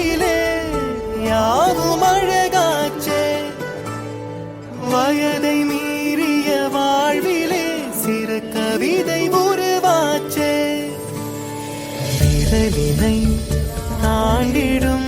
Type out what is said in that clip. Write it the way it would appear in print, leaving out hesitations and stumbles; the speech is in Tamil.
அழகிலே யாவும் அழகாச்சே. வயதை மீறிய வாழ்விலே சிறு கவிதை உருவாச்சே. விரலினை தாண்டிடும்